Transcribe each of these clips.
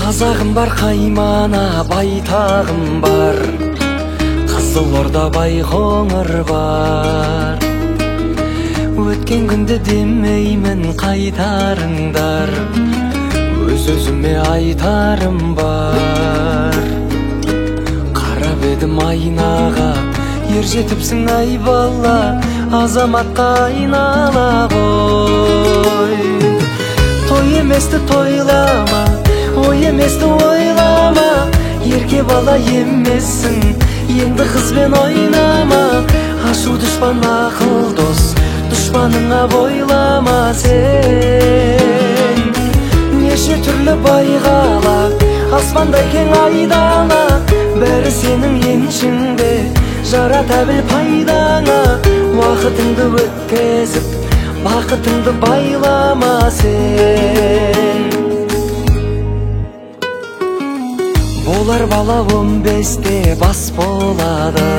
Қазағым бар, Қаймана байтағым бар, Қызылорда Байқоңыр бар. Өткен күнді демеймін қайтарыңдар, өз-өзіме айтарым бар. Қарап едім айнаға, ер жетіпсің ай бала, азаматқа айнала ғой. Той еместі тойлама, ой еместі ойлама, ерке бала емессің, енді қызбен ойнама. Ашу дұшпан ақыл дос, дұшпаныңа бойлама сен. Неше түрлі байғала, аспандай кең айдана, бәрі сенің еншіңде, жарата біл пайдаңа. Уақытыңды өткізіп, бақытыңды байлама сен. Болар бала 15-те бас болады,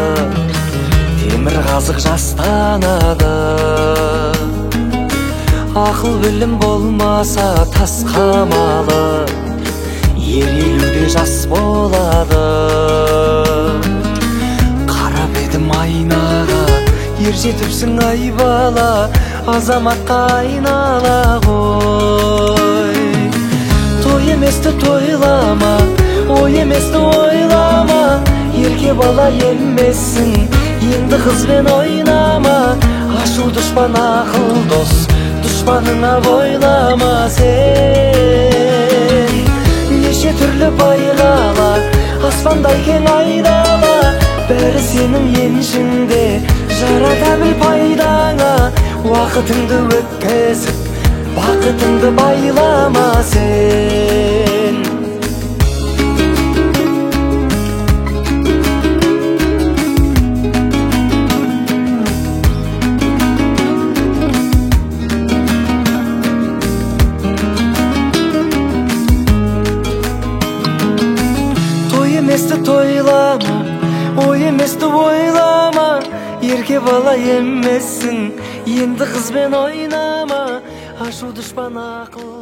темір қазық жастанады. Ақыл білім болмаса тас қамалы, ер 50-де жас болады. Қарап едім айнаға, ер жетіпсің ай бала, азаматқа айнала ғой. Той еместі тойлама, ой еместі ойлама, ерке бала емессің, енді қызбен ойнама. Ашу дұшпан ақыл дос, дұшпаныңа бойлама сен. Неше түрлі байғала, аспандай кең айдала, бәрі сенің еншіңде, жарата біл пайдаңа. Уақытыңды өткізіп, бақытыңды байлама сен. Той еместі тойлама, ой еместі ойлама, ерке бала емессің, енді қызбен ойнама. Ашу дұшпан ақыл